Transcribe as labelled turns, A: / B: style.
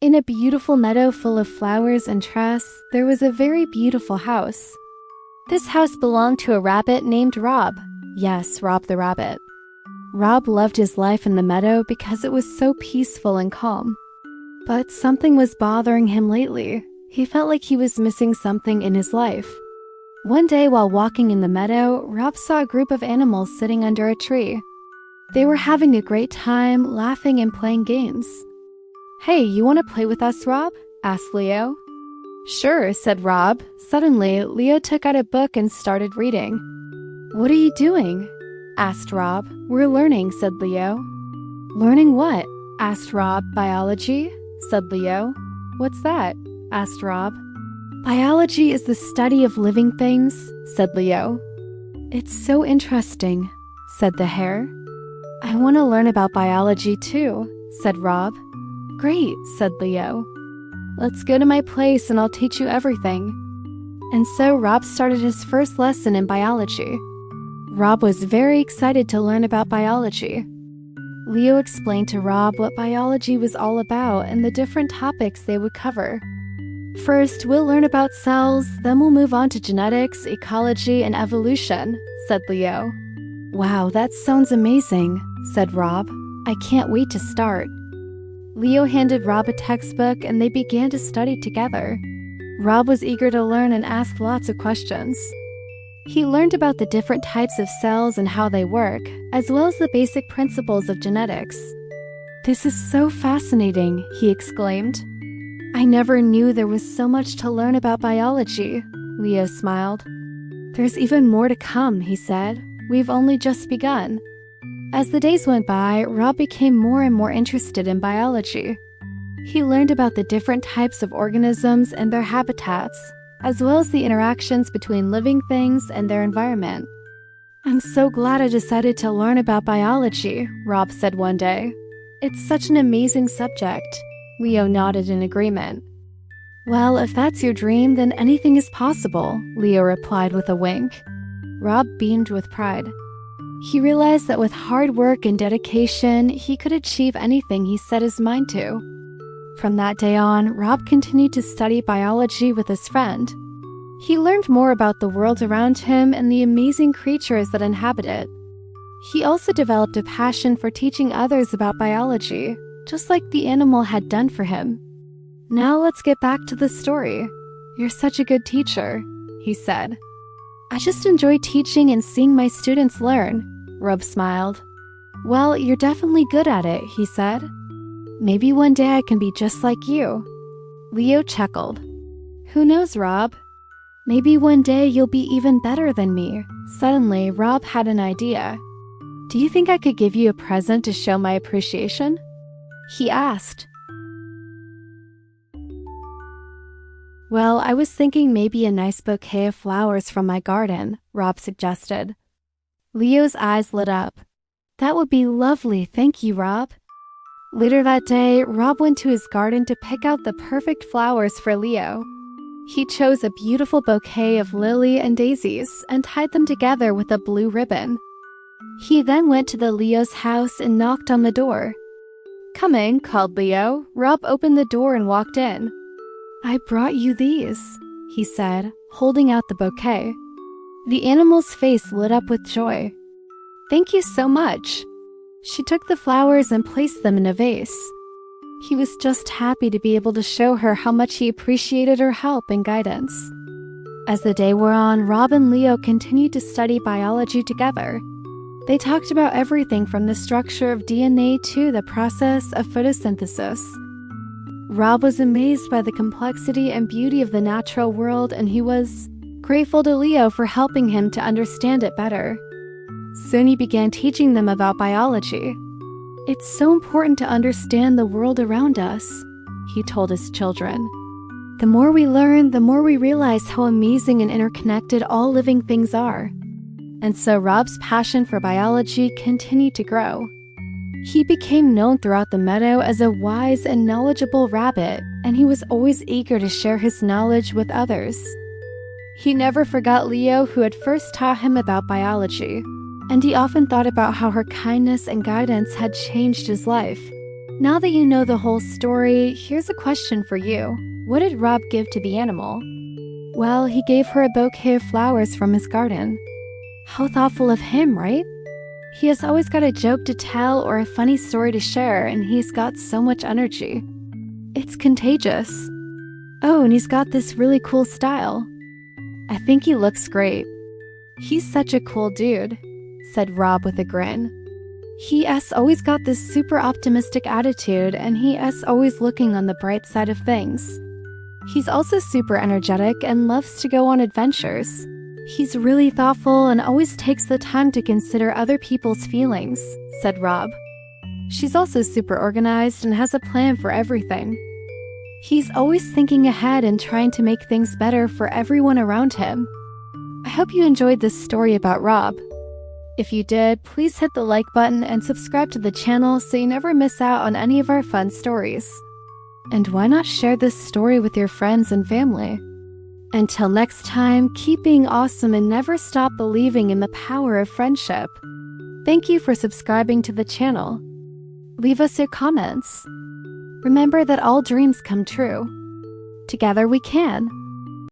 A: In a beautiful meadow full of flowers and grass, there was a very beautiful house. This house belonged to a rabbit named Rob. Yes, Rob the rabbit. Rob loved his life in the meadow because it was so peaceful and calm. But something was bothering him lately. He felt like he was missing something in his life. One day while walking in the meadow, Rob saw a group of animals sitting under a tree. They were having a great time, laughing and playing games. "Hey, you want to play with us, Rob?" asked Leo. "Sure," said Rob. Suddenly, Leo took out a book and started reading. "What are you doing?" asked Rob. "We're learning," said Leo. "Learning what?" asked Rob. "Biology," said Leo. "What's that?" asked Rob. "Biology is the study of living things," said Leo. "It's so interesting," said the hare. "I want to learn about biology too," said Rob. "Great," said Leo. "Let's go to my place and I'll teach you everything." And so Rob started his first lesson in biology. Rob was very excited to learn about biology. Leo explained to Rob what biology was all about and the different topics they would cover. "First, we'll learn about cells, then we'll move on to genetics, ecology, and evolution," said Leo. "Wow, that sounds amazing," said Rob. "I can't wait to start." Leo handed Rob a textbook and they began to study together. Rob was eager to learn and asked lots of questions. He learned about the different types of cells and how they work, as well as the basic principles of genetics. "This is so fascinating," he exclaimed. "I never knew there was so much to learn about biology," Leo smiled. "There's even more to come," he said. "We've only just begun." As the days went by, Rob became more and more interested in biology. He learned about the different types of organisms and their habitats, as well as the interactions between living things and their environment. "I'm so glad I decided to learn about biology," Rob said one day. "It's such an amazing subject." Leo nodded in agreement. "Well, if that's your dream, then anything is possible," Leo replied with a wink. Rob beamed with pride. He realized that with hard work and dedication, he could achieve anything he set his mind to. From that day on, Rob continued to study biology with his friend. He learned more about the world around him and the amazing creatures that inhabit it. He also developed a passion for teaching others about biology, just like the animal had done for him. "Now let's get back to the story. You're such a good teacher," he said. "I just enjoy teaching and seeing my students learn," Rob smiled. "Well, you're definitely good at it," he said. "Maybe one day I can be just like you." Leo chuckled. "Who knows, Rob? Maybe one day you'll be even better than me." Suddenly, Rob had an idea. "Do you think I could give you a present to show my appreciation?" he asked. "Well, I was thinking maybe a nice bouquet of flowers from my garden," Rob suggested. Leo's eyes lit up. "That would be lovely, thank you, Rob." Later that day, Rob went to his garden to pick out the perfect flowers for Leo. He chose a beautiful bouquet of lily and daisies and tied them together with a blue ribbon. He then went to the Leo's house and knocked on the door. "Come in," called Leo. Rob opened the door and walked in. "I brought you these," he said, holding out the bouquet. The animal's face lit up with joy. "Thank you so much." She took the flowers and placed them in a vase. He was just happy to be able to show her how much he appreciated her help and guidance. As the day wore on, Rob and Leo continued to study biology together. They talked about everything from the structure of DNA to the process of photosynthesis. Rob was amazed by the complexity and beauty of the natural world, and he was grateful to Leo for helping him to understand it better. Soon he began teaching them about biology. "It's so important to understand the world around us," he told his children. "The more we learn, the more we realize how amazing and interconnected all living things are." And so Rob's passion for biology continued to grow. He became known throughout the meadow as a wise and knowledgeable rabbit, and he was always eager to share his knowledge with others. He never forgot Leo, who had first taught him about biology, and he often thought about how her kindness and guidance had changed his life. Now that you know the whole story, here's a question for you. What did Rob give to the animal? Well, he gave her a bouquet of flowers from his garden. How thoughtful of him, right? He has always got a joke to tell or a funny story to share, and he's got so much energy. It's contagious. Oh, and he's got this really cool style. I think he looks great. He's such a cool dude, said Rob with a grin. He has always got this super optimistic attitude, and he is always looking on the bright side of things. He's also super energetic and loves to go on adventures. He's really thoughtful and always takes the time to consider other people's feelings, said Rob. She's also super organized and has a plan for everything. He's always thinking ahead and trying to make things better for everyone around him. I hope you enjoyed this story about Rob. If you did, please hit the like button and subscribe to the channel so you never miss out on any of our fun stories. And why not share this story with your friends and family? Until next time, keep being awesome and never stop believing in the power of friendship. Thank you for subscribing to the channel. Leave us your comments. Remember that all dreams come true. Together we can.